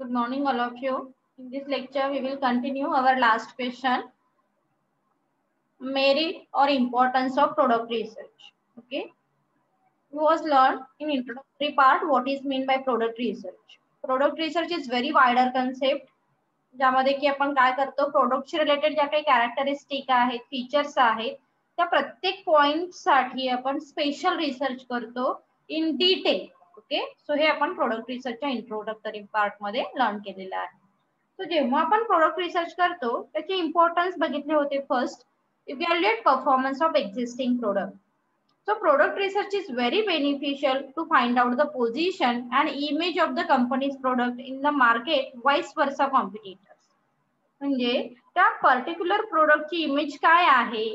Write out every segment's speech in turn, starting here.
Good morning, all of you. In this lecture, we will continue our last question, merit or importance of product research. Okay, we was learned in introductory part what is meant by product research. Product research is very wider concept. ज्यामध्ये की आपण काय करतो, प्रोडक्टशी related ज्या काही characteristic आहेत, features आहेत, त्या प्रत्येक पॉइंट साठी आपण स्पेशल रिसर्च करतो इन डिटेल. ओके, सो हे आपण प्रोडक्ट रिसर्चच्या इंट्रोडक्टरी पार्ट मध्ये लर्न केलेलं आहे. सो जेव्हा आपण प्रोडक्ट रिसर्च करतो त्याचे इम्पॉर्टन्स बघितले होते. First, evaluate performance of existing product. So product research is very beneficial to find out the position and image of the company's product in the market, vice versa competitors. म्हणजे त्या particular प्रोडक्टची image काय आहे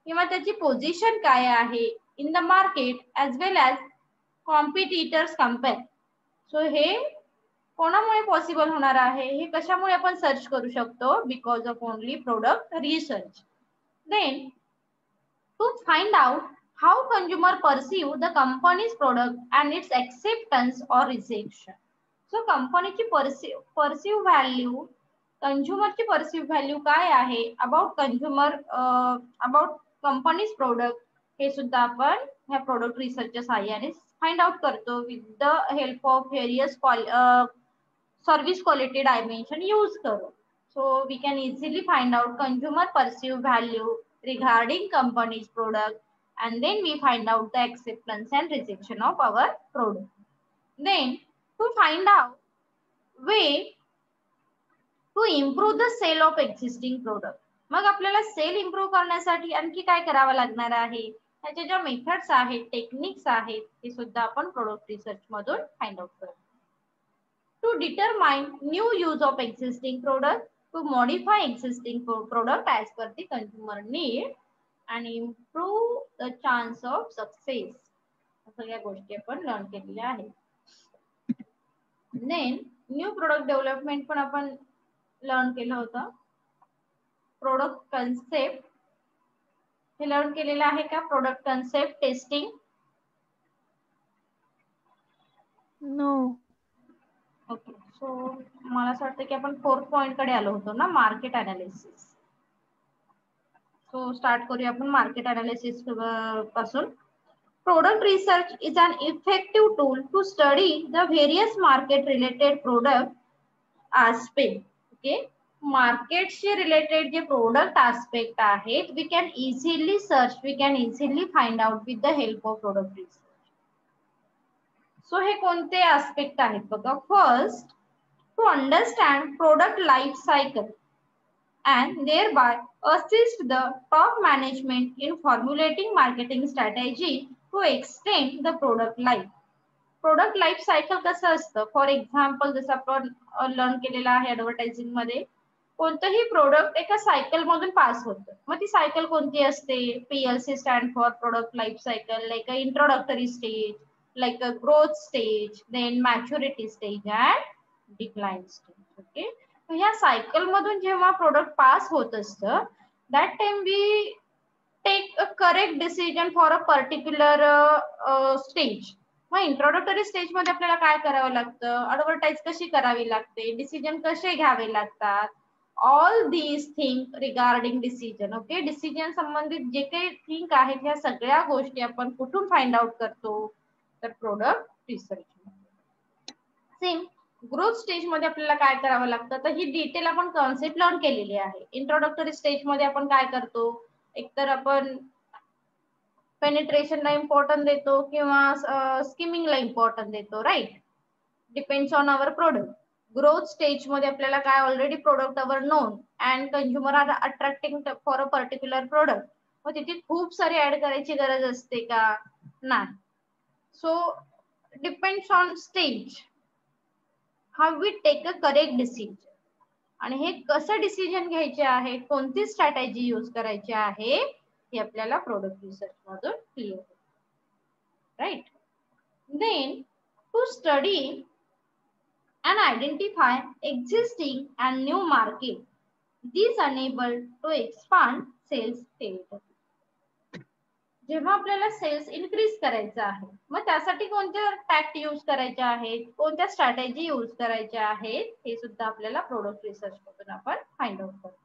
किंवा त्याची position काय आहे in the market as well as competitors compare. So हे कोणामुळे पॉसिबल होणार आहे, हे कशामुळे आपण सर्च करू शकतो, because of only product research. Then to find out how consumer perceive the company's product and its acceptance or rejection. So company ची perceive value, consumer ची perceive value काय आहे about consumer about company's product, हे सुद्धा आपण ह्या product रिसर्चच्या सहाय्याने find out करतो with the help of various service quality dimension use करून. So we can easily find out consumer perceived value regarding company's product, and then we find out the acceptance and rejection of our product. Then to find out way to improve the sale of existing product. मग आपल्याला sale improve करण्यासाठी आणखी काय करावं लागणार आहे, त्याच्या ज्या मेथड्स आहेत, टेक्निक्स आहेत, ते सुद्धा आपण प्रोडक्ट रिसर्च मधून फाइंड आउट करतो. To determine new use of existing product, to modify existing product as per the consumer need and improve the chance of success. सगळ्या गोष्टी आपण लर्न केलेल्या आहेत. देन न्यू प्रोडक्ट डेव्हलपमेंट पण आपण learn केलं होतं. प्रोडक्ट कन्सेप्ट हे लर्न केलेलं आहे का, product concept testing? No. Okay, so मला असं वाटतं की आपण 4th पॉइंट कडे आलो होतो ना, मार्केट अनालिसिस. सो स्टार्ट करूया आपण मार्केट अनालिसिस पासून. Product research is an effective tool to study the various market related product aspect. Okay, मार्केटशी रिलेटेड जे प्रोडक्ट आस्पेक्ट आहेत, we can easily search, we can easily find out with the help of product research. So हे कोणते aspect आहेत बघा. First, to understand product life cycle and thereby assist the top management in formulating marketing strategy to extend the product life. Product life cycle कसं असतं, for example जसं आपण learn केलेलं आहे ऍडव्हर्टायझिंग मध्ये, कोणतंही प्रोडक्ट एका सायकल मधून पास होतं. मग ती सायकल कोणती असते, PLC stand for product life cycle, like a introductory stage, like a growth stage, then maturity stage and decline stage. Okay, ह्या सायकल मधून जेव्हा प्रोडक्ट पास होत असतं, that time we take a correct decision for a particular stage. मग introductory stage मध्ये आपल्याला काय करावं लागतं, ऍडव्हर्टाईज कशी करावी लागते, डिसिजन कसे घ्यावे लागतात, all these thing regarding decision. Okay, decision संबंधित जे काही थिंक आहेत, ह्या सगळ्या गोष्टी आपण कुठून फाइंड आउट करतो, तर product research. Same growth stage मध्ये आपल्याला काय करावं लागतं, तर ही डिटेल आपण कॉन्सेप्ट लर्न केलेली आहे. इंट्रोडक्टरी स्टेज मध्ये आपण काय करतो, एकतर आपण पेनिट्रेशनला इम्पॉर्टन्स देतो किंवा स्किमिंगला इम्पॉर्टन्स देतो, right, depends on our product. Growth stage मध्ये आपल्याला काय, already product our known and consumer are attracting for a particular product. मग तिथे खूप सारी ऍड करायची गरज असते का, नाही. So depends on stage how we take a correct decision. आणि हे कसं डिसिजन घ्यायचे आहे, कोणती स्ट्रॅटेजी यूज करायची आहे, हे आपल्याला प्रोडक्ट रिसर्च मधून क्लिअर होतं, right. Then to study and identify existing and new market, this enable to expand sales territory. जेव्हा आपल्याला सेल्स इन्क्रीज करायचा आहे, मग त्यासाठी कोणत्या टॅक्ट यूज करायचे आहेत, कोणत्या स्ट्रॅटेजी यूज करायच्या आहेत, हे सुद्धा आपल्याला प्रोडक्ट रिसर्च मधून आपण फाइंड आउट करतो.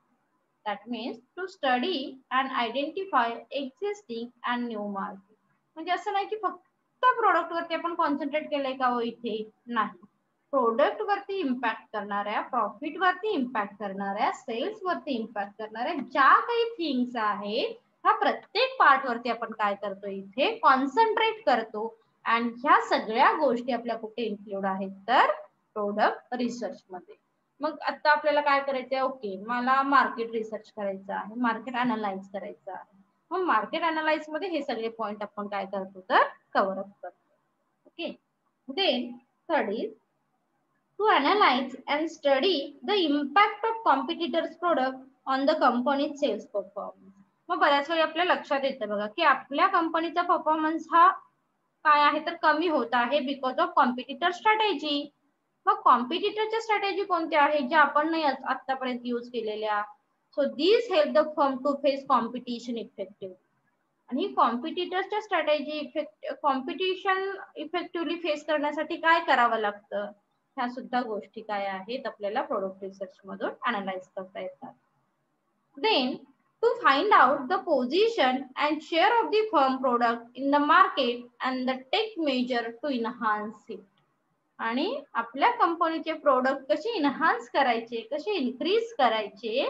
That means to study and identify existing and new market. म्हणजे असं नाही की फक्त प्रोडक्ट वरती आपण कॉन्सन्ट्रेट केलंय का हो इथे, नाही. प्रोडक्ट वरती इम्पॅक्ट करणाऱ्या, प्रॉफिट वरती इम्पॅक्ट करणाऱ्या, सेल्स वरती इम्पॅक्ट करणाऱ्या ज्या काही थिंग्स आहेत, ह्या प्रत्येक पार्ट वरती आपण काय करतो, इथे कॉन्सन्ट्रेट करतो. आणि ह्या सगळ्या गोष्टी आपल्या कुठे इन्क्लूड आहेत, तर प्रोडक्ट रिसर्च मध्ये. मग आता आपल्याला काय करायचंय, ओके मला मार्केट रिसर्च करायचं आहे, मार्केट अनालाइज करायचं आहे. मग मार्केट अनालाइज मध्ये हे सगळे पॉइंट आपण काय करतो, तर कव्हर अप करतो. Okay, then third is to analyze and study the impact of competitors product on the company's sales performance. मग बऱ्याच वेळी आपल्या लक्षात येतं बघा की आपल्या कंपनीचा परफॉर्मन्स हा काय आहे तर कमी होत आहे बिकॉज ऑफ कॉम्पिटिटर स्ट्रॅटेजी. मग कॉम्पिटिटरच्या स्ट्रॅटेजी कोणत्या आहेत ज्या आपण नाही आतापर्यंत यूज केलेल्या. So these help the firm to face competition effective. आणि कॉम्पिटिटरच्या स्ट्रॅटेजी कॉम्पिटिशन इफेक्टिव्हली फेस करण्यासाठी काय करावं लागतं, ह्या सुद्धा गोष्टी काय आहेत आपल्याला प्रोडक्ट रिसर्च मधून अनालाइज करता येतात. Then to find out the position and share of the firm product in the market and the take measure to enhance it. आणि आपल्या कंपनीचे प्रोडक्ट कसे इनहान्स करायचे, कसे इन्क्रीज करायचे,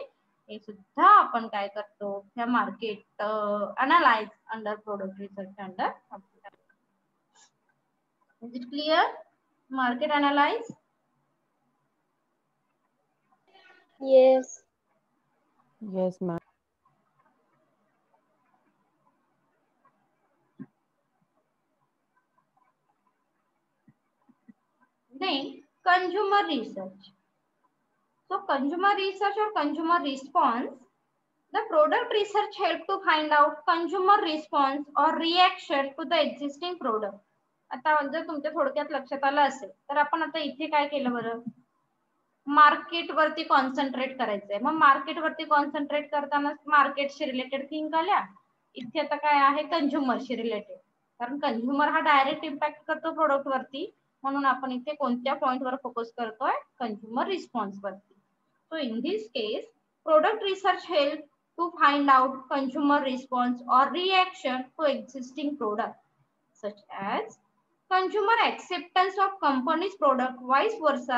हे सुद्धा आपण काय करतो, ह्या market analyse under product research under. Is it clear? Market analyse. Yes. Yes, ma'am. Then consumer research. So consumer research or consumer response, the product research help to find out consumer response or reaction to the existing product. आता जर तुमच्या थोडक्यात लक्षात आलं असेल तर आपण आता इथे काय केलं बरं, मार्केट वरती कॉन्सन्ट्रेट करायचंय. मग मार्केट वरती कॉन्सन्ट्रेट करताना मार्केटशी रिलेटेड थिंग आल्या. इथे आता काय आहे, कंझ्युमरशी रिलेटेड. कारण कंझ्युमर हा डायरेक्ट इम्पॅक्ट करतो प्रोडक्ट वरती, म्हणून आपण इथे कोणत्या पॉइंट वर फोकस करतोय, कंझ्युमर रिस्पॉन्स वरती. So in this case product research help to find out consumer response और reaction to existing product such as consumer acceptance of company's product, vice versa,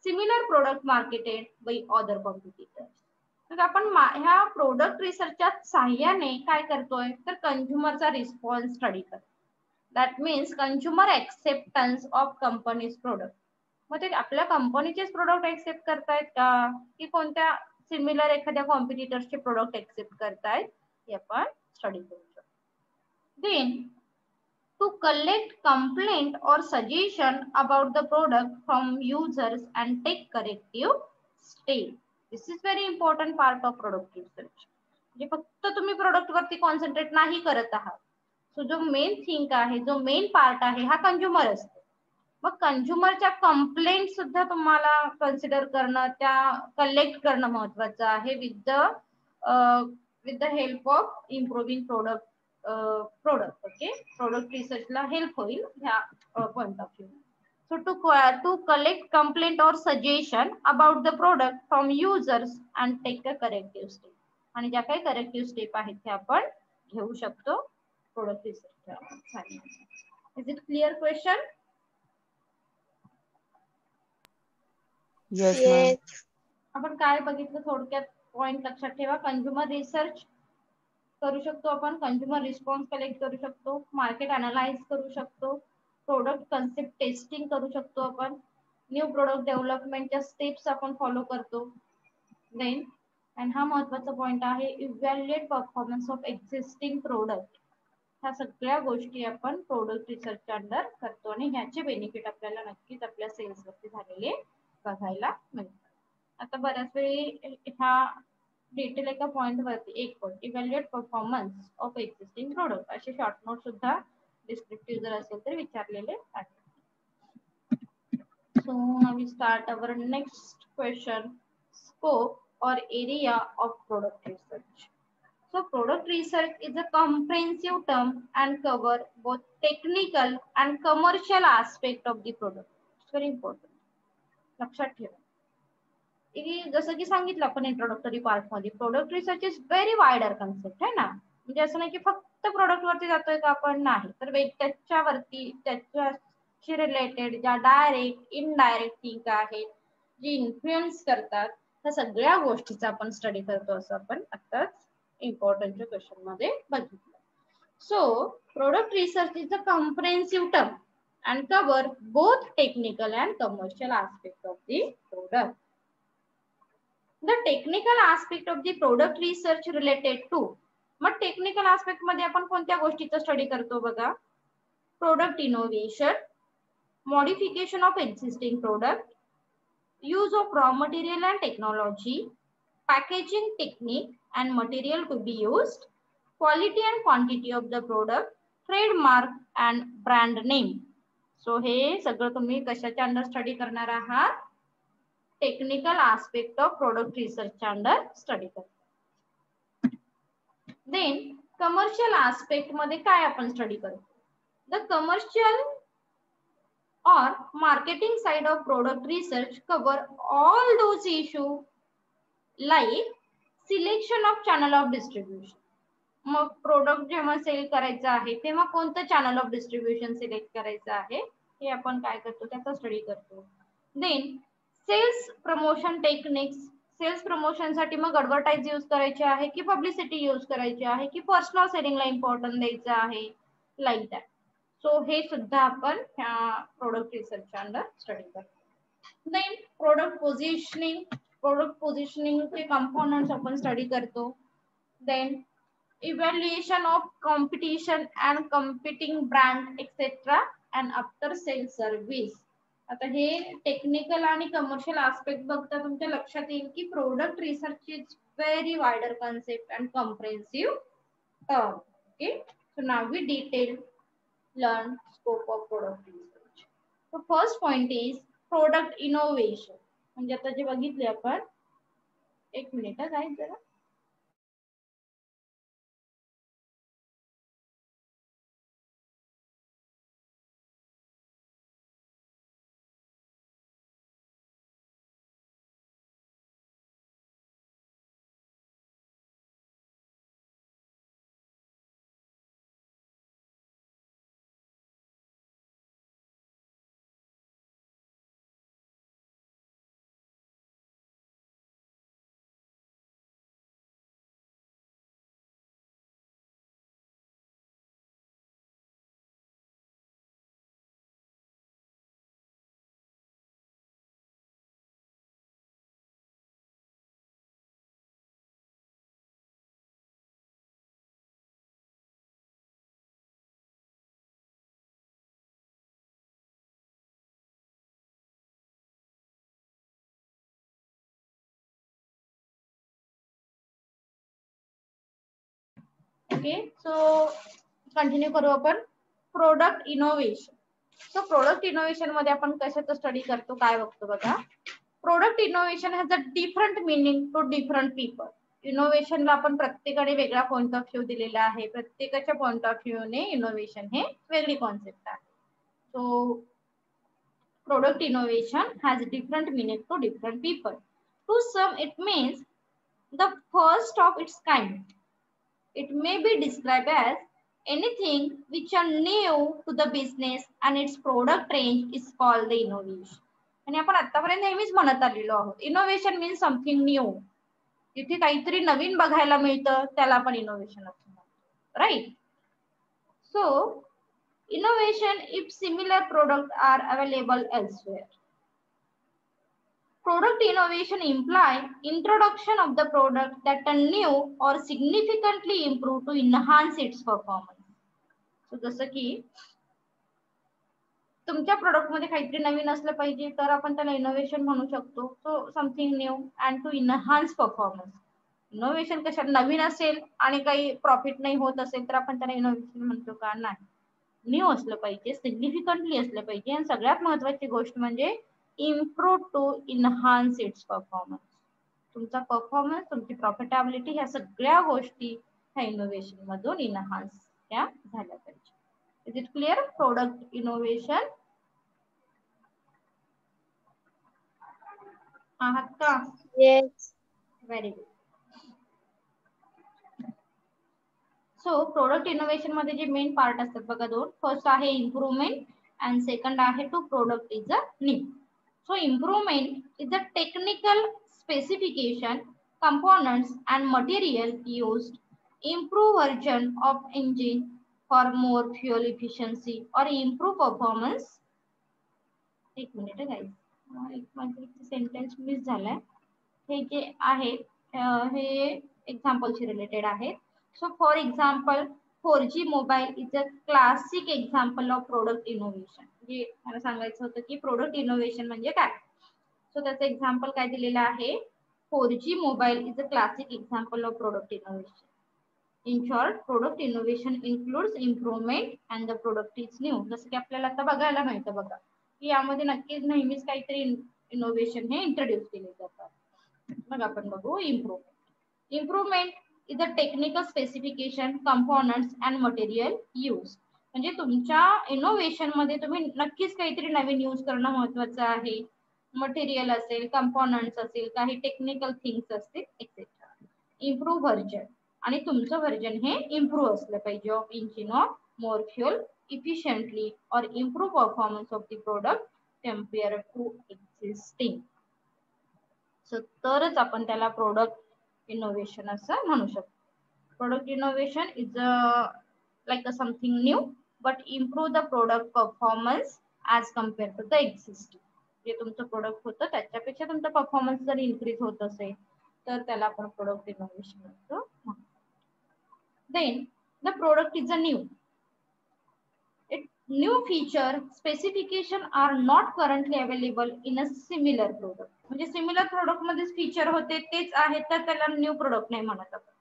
similar product marketed by other competitors. तर आपण ह्या product रिसर्चच्या साहाय्याने काय करतोय तर कंझ्युमरचा response study करतो. That means consumer acceptance of companies product. मग ते आपल्या कंपनीचेच प्रोडक्ट एक्सेप्ट करतायत का की कोणत्या सिमिलर एखाद्या कॉम्पिटिटर्सचे प्रोडक्ट एक्सेप्ट करतायत, हे आपण स्टडी करू शकतो. Then to collect complaint or suggestion about the product from users and take corrective step. This is very important part of product research. म्हणजे फक्त तुम्ही प्रोडक्ट वरती कॉन्सन्ट्रेट नाही करत आहात. सो जो मेन थिंक आहे, जो मेन पार्ट आहे हा कंझ्युमर असतो. मग कंझ्युमरच्या कंप्लेंट सुद्धा तुम्हाला कन्सिडर करणं, त्या कलेक्ट करणं महत्वाचं आहे with the help of improving product. Okay, product रिसर्चला हेल्प होईल ह्या point of view. So to collect complaint और suggestion about the product from users and take a corrective step. आणि ज्या काही करेक्टिव्ह स्टेप आहेत ते आपण घेऊ शकतो product research. Is it clear question? Yes, ma'am. आपण काय बघितलं थोडक्यात पॉइंट लक्षात ठेवा. कंझ्युमर रिसर्च करू शकतो आपण, कंझ्युमर रिस्पॉन्स कलेक्ट करू शकतो, मार्केट अनालाइज करू शकतो, प्रोडक्ट कन्सेप्ट टेस्टिंग करू शकतो आपण, न्यू प्रोडक्ट डेव्हलपमेंटच्या स्टेप्स आपण फॉलो करतो. देन आणि हा महत्वाचा पॉइंट आहे, evaluate performance of existing product. ह्या सगळ्या गोष्टी आपण प्रोडक्ट रिसर्च अंडर करतो आणि ह्याचे बेनिफिट आपल्याला नक्कीच आपल्या सेल्स वरती झालेले बघायला मिळतात. आता बऱ्याच वेळी ह्या डिटेल एका पॉइंट वरती एक point evaluate performance of existing product असे शॉर्ट नोट सुद्धा डिस्क्रिप्टिव्ह जर असेल तर विचारलेले आहेत. So now we start our next question, scope और area of product research. So product research is a comprehensive term and cover both technical and commercial aspect of the product. It's very important. लक्षात ठेवा. जसं की सांगितलं आपण introductory part मध्ये, product research is very wider concept आहे ना. म्हणजे असं नाही की फक्त प्रोडक्ट वरती जातोय का आपण, नाही तर त्याच्यावरती त्याच्याशी रिलेटेड ज्या डायरेक्ट इनडायरेक्ट थिंग आहेत जी इन्फ्लुएन्स करतात त्या सगळ्या गोष्टीचा आपण स्टडी करतो असं आपण आताच इम्पॉर्टंटच्या क्वेश्चन मध्ये बघितलं. So product research is a comprehensive term and cover both technical and commercial aspect of the product. The technical aspect of the product research related to, मग टेक्निकल आस्पेक्ट मध्ये आपण कोणत्या गोष्टीचा स्टडी करतो बघा. Product innovation, modification of existing product, use of raw material and technology, packaging technique and material to be used, quality and quantity of the product, trademark and brand name. So हे सगळं तुम्ही कशाच्या under study करणार आहात, technical aspect of product रिसर्चच्या under study करतो. Then commercial aspect मध्ये काय आपण स्टडी करतो. द कमर्शियल और marketing side of product research cover all those issue like selection of channel of distribution. मग प्रोडक्ट जेव्हा सेल करायचं आहे तेव्हा कोणतं चॅनल ऑफ डिस्ट्रीब्युशन सिलेक्ट करायचं आहे हे आपण काय करतो, त्याचा स्टडी करतो. Then sales promotion techniques, sales promotion साठी मग ॲडव्हर्टाइज यूज करायची आहे की पब्लिसिटी यूज करायची आहे की पर्सनल सेलिंगला इम्पॉर्टन्स द्यायचं आहे, लाईक दॅट. सो हे सुद्धा आपण प्रोडक्ट रिसर्चच्या अंडर स्टडी करतो. देन प्रोडक्ट पोझिशनिंग, प्रोडक्ट पोझिशनिंगचे कंपोनंट्स आपण स्टडी करतो. Then evaluation of competition and competing brand etc and after sale service. आता हे टेक्निकल आणि कमर्शियल आस्पेक्ट बघता तुमच्या लक्षात येईल की product research is very wider concept and comprehensive term. Okay, so now we detail learn scope of product research. So first point is product innovation. म्हणजे आता जे बघितले आपण, एक मिनिट काय जरा, ओके. सो कंटिन्यू करू आपण. Product innovation. So product innovation मध्ये आपण कशाचं स्टडी करतो, काय बघतो बघा. Product innovation has a different meaning to different people. इनोव्हेशनला आपण प्रत्येकाने वेगळा पॉइंट ऑफ व्ह्यू दिलेला आहे. प्रत्येकाच्या पॉइंट ऑफ व्ह्यूने इनोव्हेशन हे वेगळी कॉन्सेप्ट आहे. So product innovation has different meaning to different people. To some it means the first of its kind. It may be described as anything which are new to the business and its product range is called the innovation. आणि आपण आतापर्यंत नेहमीच म्हणत आलेलो आहोत, innovation means something new. जिथे काहीतरी नवीन बघायला मिळतं त्याला आपण इनोव्हेशन असं म्हणतो, right. So innovation if similar product are available elsewhere. Product innovation imply introduction of the product that are new or significantly improved to enhance its performance. So जसं की तुमच्या प्रोडक्ट मध्ये काहीतरी नवीन असलं पाहिजे तर आपण त्याला इनोव्हेशन म्हणू शकतो. So something new and to enhance performance. Innovation कशा नवीन असेल आणि काही प्रॉफिट नाही होत असेल तर आपण त्याला इनोव्हेशन म्हणतो का, नाही. न्यू असलं पाहिजे, सिग्निफिकंटली असलं पाहिजे आणि सगळ्यात महत्वाची गोष्ट म्हणजे improve to enhance its performance. तुमचा परफॉर्मन्स, तुमची प्रॉफिटेबिलिटी ह्या सगळ्या गोष्टी ह्या इनोव्हेशन मधून इनहान्स त्या झाल्या पाहिजे. Is it clear? Product innovation आहात का? Yes. Very good. So product innovation मध्ये जे मेन पार्ट असतात बघा दोन. फर्स्ट आहे इम्प्रुव्हमेंट अँड सेकंड आहे to product is a new. So improvement is a technical specification, components and material used improve version of engine for more fuel efficiency or improve performance. एक minute guys, एक माझा sentence miss झालाय. हे जे आहे हे एक्झाम्पलशी related आहे. So for example 4G mobile is a classic example of product innovation. जे मला सांगायचं होतं की प्रोडक्ट इनोव्हेशन म्हणजे काय. सो त्याचं एक्झाम्पल काय दिलेलं आहे, 4G mobile is a classic example of product innovation. In short product innovation includes improvement and the product is new. जसं की आपल्याला आता बघायला मिळतं बघा की यामध्ये नक्कीच नेहमीच काहीतरी इनोव्हेशन हे इंट्रोड्यूस केले जातात. मग आपण बघू improvement. Improvement is a technical specification, components and material use. म्हणजे तुमच्या इनोव्हेशन मध्ये तुम्ही नक्कीच काहीतरी नवीन यूज करणं महत्वाचं आहे. मटेरियल असेल, कंपोनंट्स असेल, काही टेक्निकल थिंग्स असतील एक्सेट्रा. इम्प्रूव्ह व्हर्जन, आणि तुमचं व्हर्जन हे इम्प्रूव्ह असलं पाहिजे of engine of more fuel efficiently और improve performance of the product compare to existing. So तरच आपण त्याला प्रोडक्ट इनोव्हेशन असं म्हणू शकतो. Product innovation is like a something new but improve the product performance as compared to the existing. जे तुमचं product होतं त्याच्यापेक्षा तुमचा परफॉर्मन्स जर इन्क्रीज होत असेल तर त्याला आपण प्रोडक्ट इनोव्हेशन म्हणतो. Then the product is a new. New feature specification are not currently available in a similar product. म्हणजे सिमिलर प्रोडक्ट मध्ये फीचर होते तेच आहेत तर त्याला न्यू प्रोडक्ट नाही म्हणत आपण.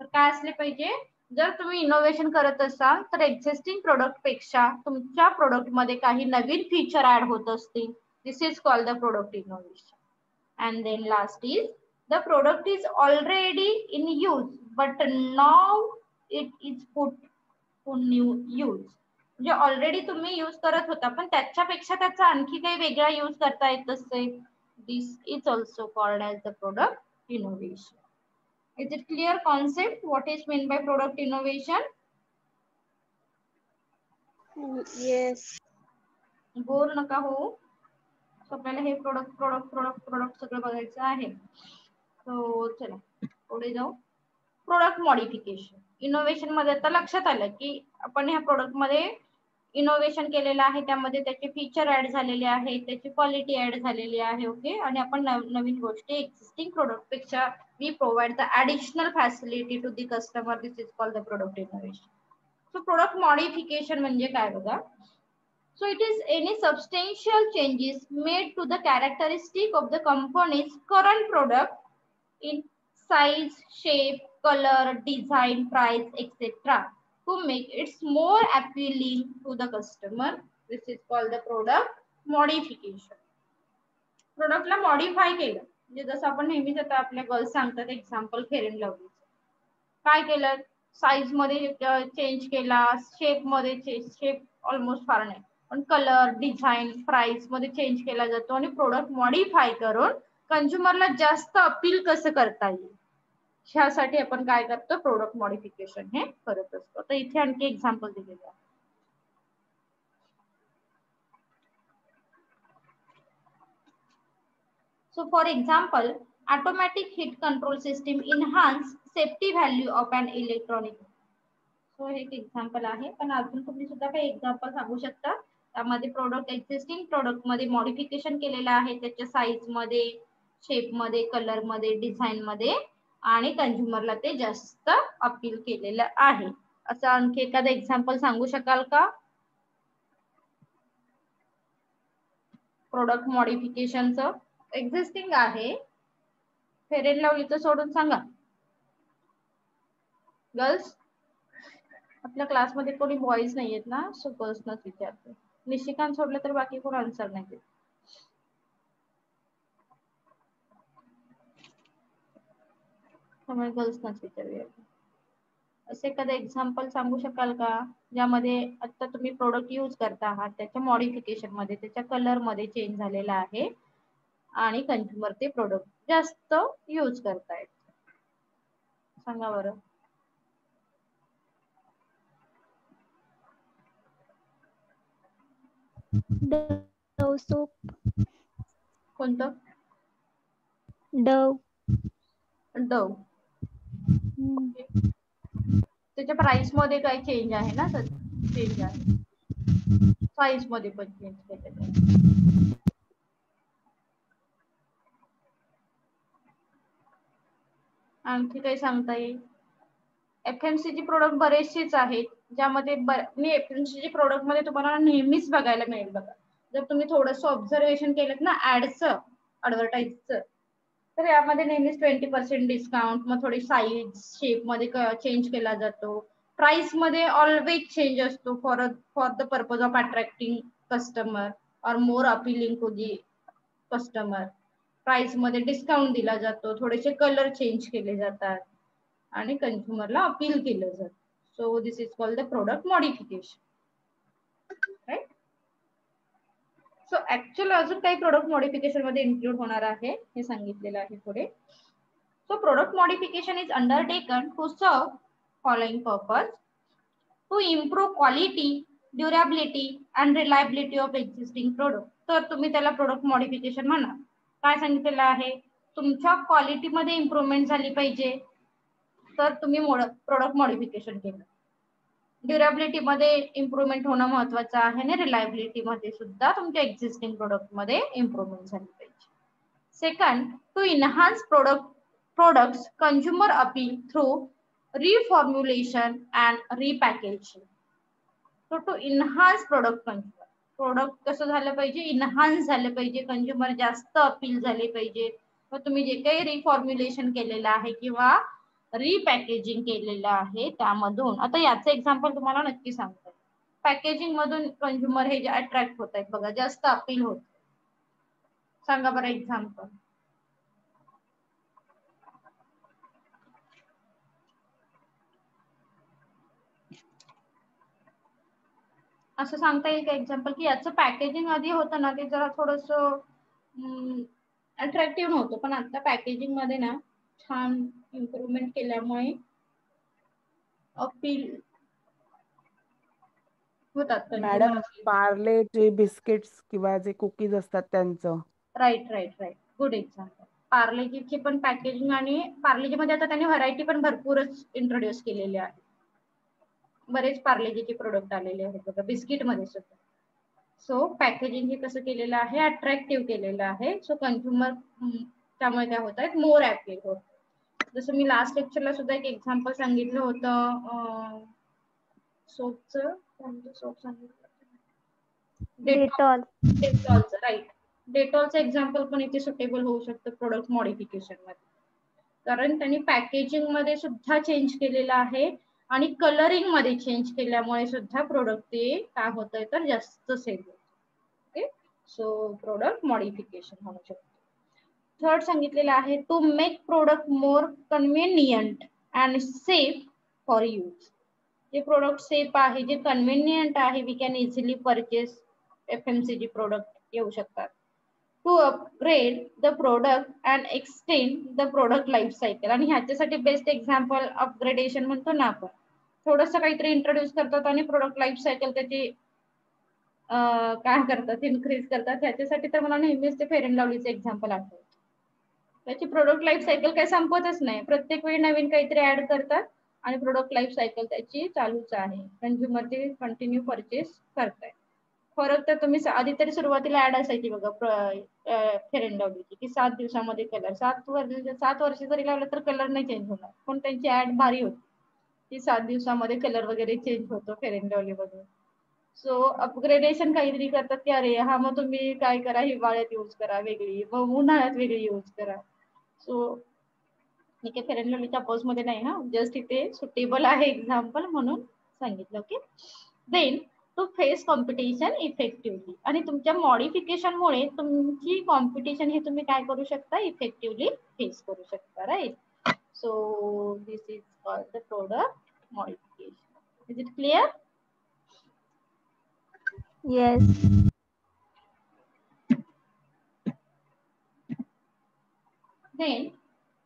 तर काय असले पाहिजे, जर तुम्ही इनोव्हेशन करत असाल तर एक्झिस्टिंग प्रोडक्ट पेक्षा तुमच्या प्रोडक्ट मध्ये काही नवीन फीचर ऍड होत असतील. This is called the product innovation. And then last is the product is already in use but now it is put to new use. म्हणजे ऑलरेडी तुम्ही यूज करत होता पण त्याच्यापेक्षा त्याचा आणखी काही वेगळा यूज करता येत असेल. This is also called as the product innovation. Is it clear concept what is mean by product innovation? Yes. Bore नका हो. आपल्याला हे प्रोडक्ट प्रोडक्ट प्रोडक्ट प्रोडक्ट सगळं बघायचं आहे. सो चला पुढे जाऊ. Product modification. इनोव्हेशन मध्ये आता लक्षात आलं की आपण ह्या प्रोडक्ट मध्ये इनोव्हेशन केलेलं आहे, त्यामध्ये त्याचे फीचर ऍड झालेले आहे, त्याची क्वालिटी ऍड झालेली आहे. ओके, आणि आपण नवीन गोष्टी एक्झिस्टिंग प्रोडक्ट पेक्षा we provide the additional facility to the customer. This is called the product innovation. So product modification म्हणजे काय बघा. So it is any substantial changes made to the characteristic of the company's current product in size, shape, color, design, price, etc. to make it more appealing to the customer. This is called the product modification. Product ला modify केलं म्हणजे जसं आपण नेहमीच आता आपल्या girls सांगतात example fair and lovely. काय केलं, साईज मध्ये चेंज केला, शेप मध्ये शेप ऑलमोस्ट फार नाही पण कलर, डिझाईन, प्राइस मध्ये चेंज केला जातो आणि प्रोडक्ट मॉडिफाय करून कंझ्युमरला जास्त अपील कसं करता येईल ह्यासाठी आपण काय करतो, प्रोडक्ट मॉडिफिकेशन हे करत असतो. तर इथे आणखी एक्झाम्पल दिलेले आहे. So for example, automatic heat control system enhance safety value of an electronic. So हे एक एक्झाम्पल आहे पण अजून तुम्ही सुद्धा काही एक्झाम्पल सांगू शकता. त्यामध्ये प्रोडक्ट एक्झिस्टिंग प्रोडक्ट मध्ये मॉडिफिकेशन केलेलं आहे, त्याच्या साईज मध्ये, शेप मध्ये, कलर मध्ये, डिझाईन मध्ये आणि कंझ्युमरला ते जास्त अपील केलेलं आहे. असं आणखी एखादं एक्झाम्पल सांगू शकाल का प्रोडक्ट मॉडिफिकेशनचं? एक्झिस्टिंग आहे, फेअर अँड लव्हलीचं सोडून सांगा. गर्ल्स, आपल्या क्लासमध्ये कोणी बॉईज नाही आहेत ना, सो गर्ल्सनच विचारते. निशिकांत सोडलं तर बाकी कोण आन्सर नाही देत. त्यामुळे गर्ल्सनच विचारूया. असं एखादं एक्झाम्पल सांगू शकाल का ज्यामध्ये आता तुम्ही प्रोडक्ट यूज करता आहात त्याच्या मॉडिफिकेशन मध्ये त्याच्या कलर मध्ये चेंज झालेला आहे आणि कंझ्युमर ते प्रोडक्ट जास्त यूज करतायत, सांगा बरं. Dove soap. कोणतं? डव. डव. त्याच्या प्राइस मध्ये काही चेंज आहे ना, तर चेंज आहे, साईज मध्ये पण चेंज केलेलं आहे. आणखी काही सांगता येईल? एफएमसीजी प्रोडक्ट बरेचसेच आहेत ज्यामध्ये एफएमसीजी प्रोडक्ट मध्ये तुम्हाला नेहमीच बघायला मिळेल बघा. जर तुम्ही थोडंसं ऑब्झर्वेशन केलं ना ऍडचं, ऍडव्हर्टाईजचं, तर यामध्ये नेहमीच 20% डिस्काउंट, मग थोडी साईज शेप मध्ये चेंज केला जातो. प्राइस मध्ये ऑलवेज चेंज असतो for the purpose of attracting customer और more appealing to the customer. Price मध्ये डिस्काउंट दिला जातो, थोडेसे कलर चेंज केले जातात आणि कंझ्युमरला अपील केलं जातं. So this is called the product modification, right. So actual अजून काही प्रोडक्ट मॉडिफिकेशन मध्ये इन्क्लूड होणार आहे हे सांगितलेलं आहे पुढे. So product modification is undertaken to serve following purpose: to improve quality, durability and reliability of existing product. तर तुम्ही त्याला प्रोडक्ट मॉडिफिकेशन म्हणा. काय सांगितलेलं आहे? तुमच्या क्वालिटी मध्ये इम्प्रूव्हमेंट झाली पाहिजे तर तुम्ही प्रोडक्ट मॉडिफिकेशन केलं. ड्युरेबिलिटी मध्ये इम्प्रूव्हमेंट होणं महत्वाचं आहे आणि रिलायबिलिटी मध्ये सुद्धा तुमच्या एक्झिस्टिंग प्रोडक्ट मध्ये इम्प्रूव्हमेंट झाली पाहिजे. Second, to enhance products consumer appeal through reformulation and repackaging. So to enhance product कसं झालं पाहिजे? इन्हान्स झालं पाहिजे, कंझ्युमर जास्त अपील झाले पाहिजे. मग तुम्ही जे काही रिफॉर्म्युलेशन केलेलं आहे किंवा रिपॅकेजिंग केलेलं आहे त्यामधून, आता याचं एक्झाम्पल तुम्हाला नक्की सांगतो. पॅकेजिंग मधून कंझ्युमर हे जे अट्रॅक्ट होत आहेत बघा, जास्त अपील होत, सांगा बरं एक्झाम्पल. असं सांगता येईल का एक्झाम्पल की याचं पॅकेजिंग आधी होतं ना ते जरा थोडस अट्रॅक्टिव्ह नव्हतं, पण आता पॅकेजिंग मध्ये ना छान इम्प्रूव्हमेंट केल्यामुळे अपील होतात मॅडम, कंझ्युमर. पार्लेचे बिस्किट्स किंवा जे कुकीज असतात त्यांचं. Right right right, good example. पार्लेजीची पण पॅकेजिंग आणि पार्लेजी मध्ये आता त्यांनी व्हरायटी पण भरपूरच इंट्रोड्यूस केलेली आहे. बरेच पार्लेजीचे प्रोडक्ट आलेले आहेत बघा बिस्किट मध्ये सुद्धा. सो पॅकेजिंग हे कसं केलेलं आहे? अट्रॅक्टिव्ह केलेलं आहे. सो कंझ्युमर त्यामुळे काय होत आहेत? मोर ऍपील होत. जसं मी लास्ट लेक्चरला सुद्धा एक एक्झाम्पल सांगितलं होतं सोपचं. कोणतं सोप सांगितलं? डेटॉल. डेटॉलचं, राईट. डेटॉलचं एक्झाम्पल पण इथे सुटेबल होऊ शकतं प्रोडक्ट मॉडिफिकेशन मध्ये, कारण त्यांनी पॅकेजिंग मध्ये सुद्धा चेंज केलेलं आहे आणि कलरिंग मध्ये चेंज केल्यामुळे सुद्धा प्रोडक्ट ते काय होत आहे तर जास्त सेल होत. ओके, सो प्रोडक्ट मॉडिफिकेशन होऊ शकतो. थर्ड सांगितलेलं आहे to make product more convenient and safe for use. जे प्रोडक्ट सेफ आहे, जे कन्व्हिनियंट आहे, we can easily purchase FMCG product येऊ शकतात. To upgrade the product and extend the product life cycle. आणि ह्याच्यासाठी बेस्ट एक्झाम्पल अपग्रेडेशन म्हणतो ना आपण, थोडस काहीतरी इंट्रोड्यूस करतात आणि प्रोडक्ट लाईफ सायकल त्याची काय करतात, इन्क्रीज करतात. ह्याच्यासाठी तर मला नेहमीच ते फेअर अँड लवलीचं एक्झाम्पल आठवतं. त्याची प्रोडक्ट लाईफ सायकल काही संपतच नाही, प्रत्येक वेळी नवीन काहीतरी ऍड करतात आणि प्रोडक्ट लाईफ सायकल त्याची चालूच आहे. कंझ्युमर ते कंटिन्यू परचेस करतायत. फरक तर तुम्ही आधी तरी सुरुवातीला ऍड असायची बघा फेअर अँड लवलीची की 7 दिवसामध्ये कलर. 7 वर्ष जरी लावलं तर कलर नाही चेंज होणार, पण त्यांची ऍड भारी होती की 7 दिवसामध्ये कलर वगैरे चेंज होतो फेअर अँड लवली मध्ये. सो अपग्रेडेशन काहीतरी करतात की अरे हा मग तुम्ही काय करा, हिवाळ्यात यूज करा वेगळी, मग उन्हाळ्यात वेगळी यूज करा. सो ठीक आहे, फेअर अँड लवलीच्या अपोज मध्ये नाही हा, जस्ट इथे सुटेबल आहे एक्झाम्पल म्हणून सांगितलं. Okay, then to face competition effectively. आणि तुमच्या मॉडिफिकेशन मुळे तुमची कॉम्पिटिशन हे तुम्ही काय करू शकता? इफेक्टिव्हली फेस करू शकता, right. So this is called the product modification. Is it clear? Yes. Then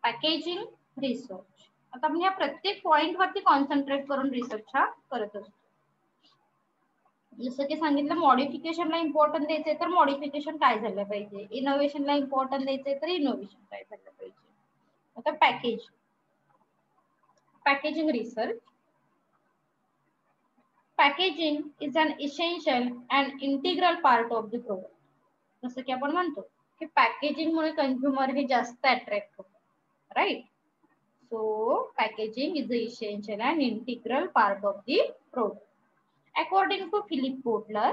packaging research. आता आपण या प्रत्येक पॉइंट वरती कॉन्सन्ट्रेट करून रिसर्च हा करत असतो. जसं की सांगितलं मॉडिफिकेशनला इम्पॉर्टन्स द्यायचंय तर मॉडिफिकेशन काय झालं पाहिजे, इनोव्हेशनला इम्पॉर्टन्स द्यायचंय तर इनोव्हेशन काय झालं पाहिजे. आता packaging research. Packaging is an essential and integral part of the product. जसं की आपण म्हणतो की पॅकेजिंग मुळे कंझ्युमर हे जास्त अट्रॅक्ट होतात, right. So packaging is the essential and integral part of the product. According to Philip Kotler,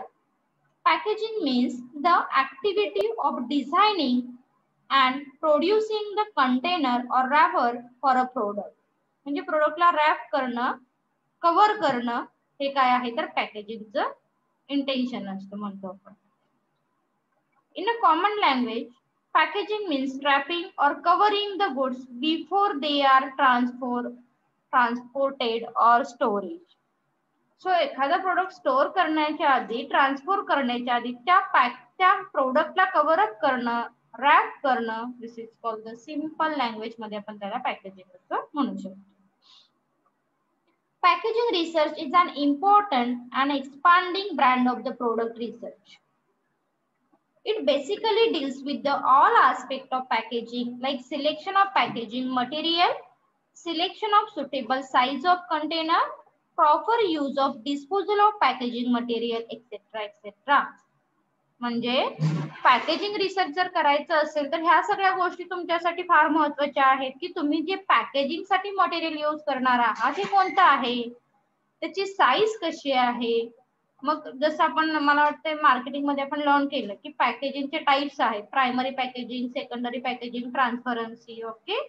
packaging means the activity of designing and producing the container or wrapper for a product. म्हणजे प्रोडक्टला rap करणं, cover करणं हे काय आहे तर पॅकेजिंगचं intention असतं म्हणतो आपण. In a common language, packaging means wrapping or covering the goods before they are transported or storage. So एखादा प्रोडक्ट स्टोअर करण्याच्या आधी, ट्रान्सफर करण्याच्या आधी त्या प्रोडक्टला कव्हर अप करणं, रॅप करणं, this is called the simple language मध्ये आपण त्याला पॅकेजिंग असं म्हणू शकतो. Packaging research is an important and expanding brand of the product research. It basically deals with the all aspect of packaging, like selection of packaging material, selection of suitable size of container, proper use of disposal of packaging material, etc. etc. म्हणजे packaging research जर करायचं असेल तर ह्या सगळ्या गोष्टी तुमच्यासाठी फार महत्त्वाच्या आहेत की तुम्ही जे पॅकेजिंग साठी मटेरियल यूज करणार आहात हे कोणतं आहे, त्याची साईज कशी आहे. मग जसं आपण मला वाटतं मार्केटिंग मध्ये आपण लर्न केलं की पॅकेजिंगचे टाइप्स आहेत, primary packaging, secondary packaging, transparency. Okay,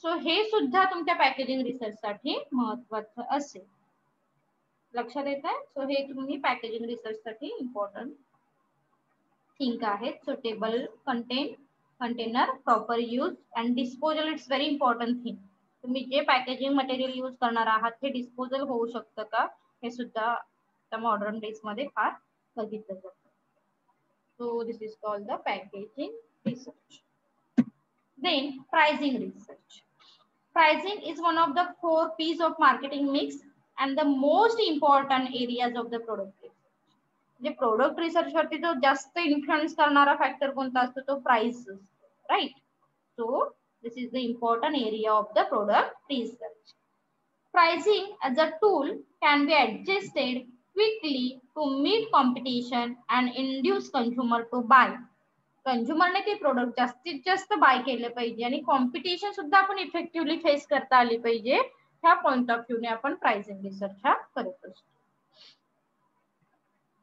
so हे सुद्धा तुमच्या पॅकेजिंग रिसर्च साठी महत्त्वाचं असेल. लक्षात येत आहे. सो हे तुम्ही पॅकेजिंग रिसर्च साठी इम्पॉर्टंट थिंक आहेत. Suitable container, proper use and disposal. It's very important thing. तुम्ही जे पॅकेजिंग मटेरियल यूज करणार आहात हे डिस्पोजल होऊ शकतं का, हे सुद्धा मॉडर्न डेज मध्ये फार बघितलं जातं. So this is called the packaging research. Then pricing research. Pricing is one of the 4 P's of marketing mix and the most important areas of the product research. जे प्रोडक्ट रिसर्च वरती जो जास्त influence करणारा factor कोणता असतो तो price, right. So this is the important area of the product research. Pricing as a tool can be adjusted quickly to meet competition and induce consumer to buy. कंझ्युमरने ते product जास्तीत जास्त bye केले पाहिजे आणि competition सुद्धा आपण effectively face करता आली पाहिजे. ह्या पॉइंट ऑफ व्ह्यूने आपण प्राइसिंग रिसर्च हा करत असतो.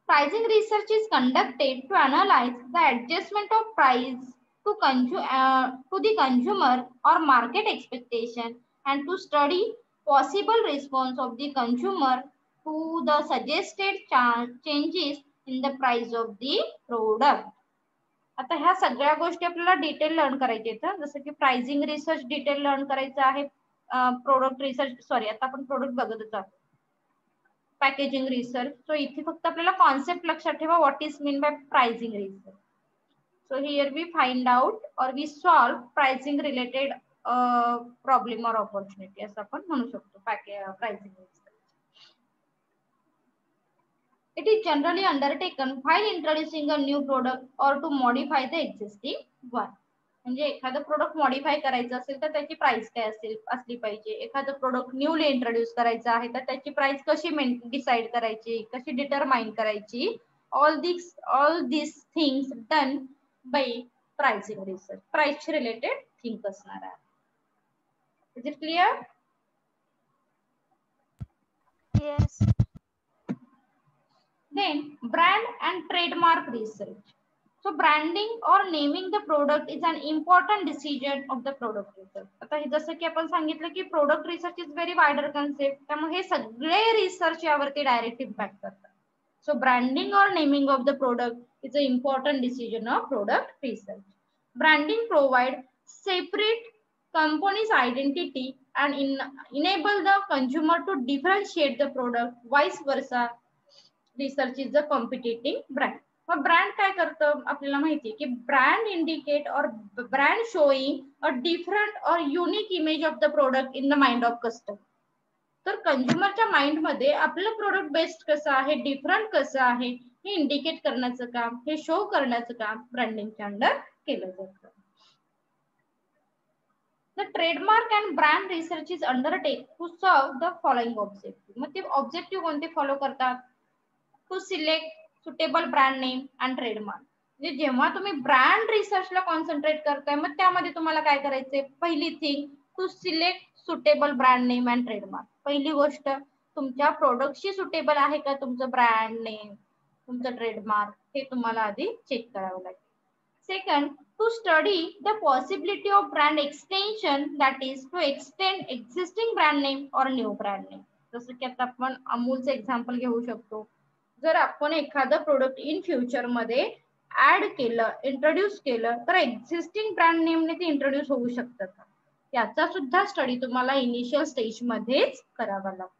Pricing research is conducted to analyse the adjustment of price to the consumer or market expectation and to study possible response of the consumer to the suggested changes in the price of the product. आता ह्या सगळ्या गोष्टी आपल्याला detail learn करायचे आहेत. जसं की pricing research detail learn करायचं आहे, प्रोडक्ट रिसर्च सॉरी आता आपण प्रोडक्ट बघतच आहोत. Packaging research. सो इथे फक्त आपल्याला कॉन्सेप्ट लक्षात ठेवा, what is mean by pricing research. So here we find out और we solve pricing related problem और ऑपॉर्च्युनिटी असं आपण म्हणू शकतो pricing research. It is generally undertaken while introducing a new product or to modify the existing one. म्हणजे एखादं product modify करायचं असेल तर त्याची प्राइस काय असली पाहिजे. एखादं प्रोडक्ट न्यूली इंट्रोड्यूस करायचं आहे तर त्याची प्राइस कशी डिसाइड करायची, कशी डिटरमाइन करायची. All this things done by pricing research. Price related think असणार आहे. Is it clear? Yes. Then brand and trademark research. So branding or naming the product is an important decision of the product research. आता हे जसं की आपण सांगितलं की product research is very wider concept, त्यामुळे हे सगळे रिसर्च यावरती डायरेक्ट इम्पॅक्ट करतात. सो ब्रँडिंग और naming of the product is a important decision of product research. Branding provide separate company's identity and enable the consumer to differentiate the product. Vice versa, research is the competing brand. मग brand काय करतं आपल्याला माहिती आहे की brand indicate और brand showing a different और unique image of the product in the mind of customer. तर कंझ्युमरच्या माइंड मध्ये आपलं प्रोडक्ट बेस्ट कसं आहे, डिफरंट कसं आहे हे इंडिकेट करण्याचं काम, हे शो करण्याचं काम ब्रँडिंगच्या अंडर केलं जातं. The trademark and brand research is undertaken to serve the following objective. मग ते ऑब्जेक्टिव्ह कोणते फॉलो करतात? To select suitable brand name and trademark. म्हणजे जेव्हा तुम्ही ब्रँड रिसर्चला कॉन्सन्ट्रेट करताय मग त्यामध्ये तुम्हाला काय करायचंय, पहिली thing to select suitable brand name and trademark. पहिली गोष्ट तुमच्या प्रोडक्टशी सुटेबल आहे का तुमचं ब्रँड नेम, तुमचं ट्रेडमार्क, हे तुम्हाला आधी चेक करावं लागेल. Second, to study the possibility of brand extension, that is to extend existing brand name or new brand name. जसं की आता आपण अमूलचं एक्झाम्पल घेऊ शकतो. जर आपण एखादं प्रोडक्ट इन फ्युचर मध्ये ऍड केलं, इंट्रोड्यूस केलं तर एक्झिस्टिंग ब्रँड नेमने ते इंट्रोड्यूस होऊ शकतं का, याचा सुद्धा स्टडी तुम्हाला इनिशियल स्टेज मध्येच करावा लागतो.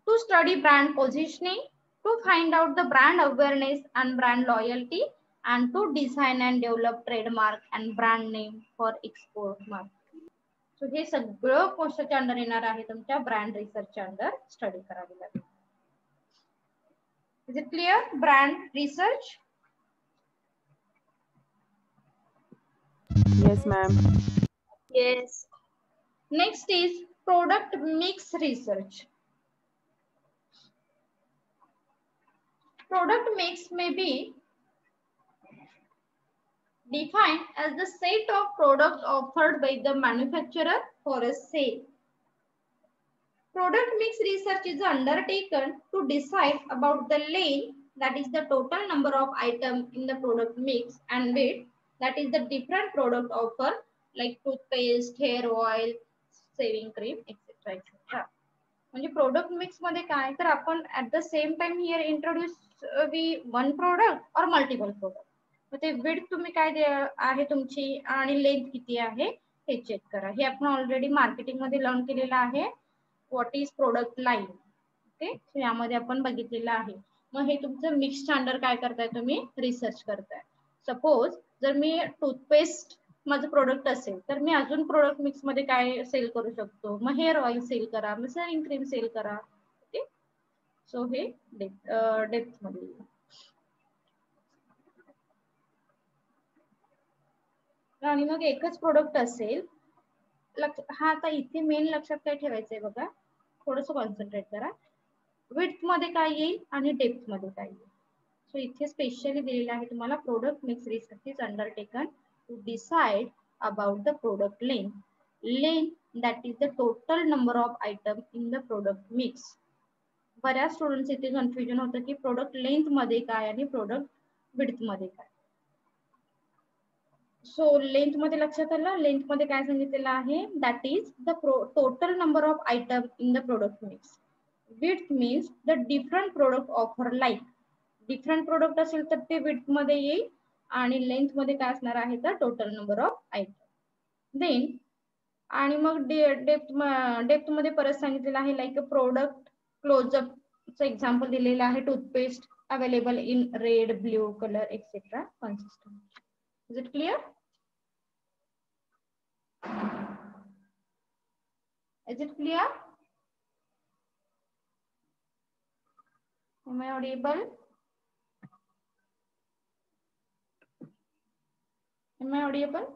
To study brand positioning, to find out the brand awareness and brand loyalty, and to design and develop trademark and brand name for export market. So हे सगळं कोर्सच्या अंडर येणार आहे, तुमच्या ब्रँड रिसर्चच्या अंडर स्टडी करावी लागेल. Is it clear? Brand research. Yes, ma'am. Yes. Next is product mix research. Product mix may be defined as the set of products offered by the manufacturer for a sale. Product mix research is undertaken to decide about the lane, that is the total number of items in the product mix, and weight, that is the different product offer like toothpaste, hair oil, shaving cream, etc. etc. म्हणजे product mix मध्ये काय तर आपण at the same time here introduce we one product और multiple product. मग ते width तुम्ही काय आहे तुमची आणि लेंथ किती आहे हे चेक करा. हे आपण ऑलरेडी मार्केटिंग मध्ये लर्न केलेलं आहे. What is product line. Okay, यामध्ये आपण बघितलेलं आहे. मग हे तुमचं मिक्स स्टँडर्ड काय करताय, तुम्ही रिसर्च करताय. सपोज जर मी टूथपेस्ट माझं प्रोडक्ट असेल तर मी अजून प्रोडक्ट मिक्स मध्ये काय सेल करू शकतो, मग हेअर ऑइल सेल करा, मग शेविंग क्रीम सेल करा. ओके, सो हे डेप्थ मध्ये. आणि मग एकच प्रोडक्ट असेल, हा आता इथे मेन लक्षात काय ठेवायचंय बघा, थोडस कॉन्सन्ट्रेट करा. विड्थ मध्ये काय येईल आणि डेप्थ मध्ये काय येईल. सो इथे स्पेशली दिलेलं आहे तुम्हाला product mix research is undertaken to decide about the product length. Length, that is the total number of items in the product mix. बऱ्याच स्टुडंट्स इथे कन्फ्युजन होतं की प्रोडक्ट लेंथ मध्ये काय आणि प्रोडक्ट विड्थ मध्ये काय. सो लेंथ मध्ये लक्षात आलं, लेंथ मध्ये काय सांगितलेलं आहे, that is the total number of item in the product mix. Width means the different product offer like. Different product असेल तर ते विड्थ मध्ये येईल आणि लेंथ मध्ये काय असणार आहे तर total number of item. Then आणि मग डेप्थ मध्ये परत सांगितलेलं आहे like a product Closeup example दिलेलं आहे, toothpaste available in red, blue colour etcetera consistent. Is it clear? Is it clear? Am I audible? Am I audible?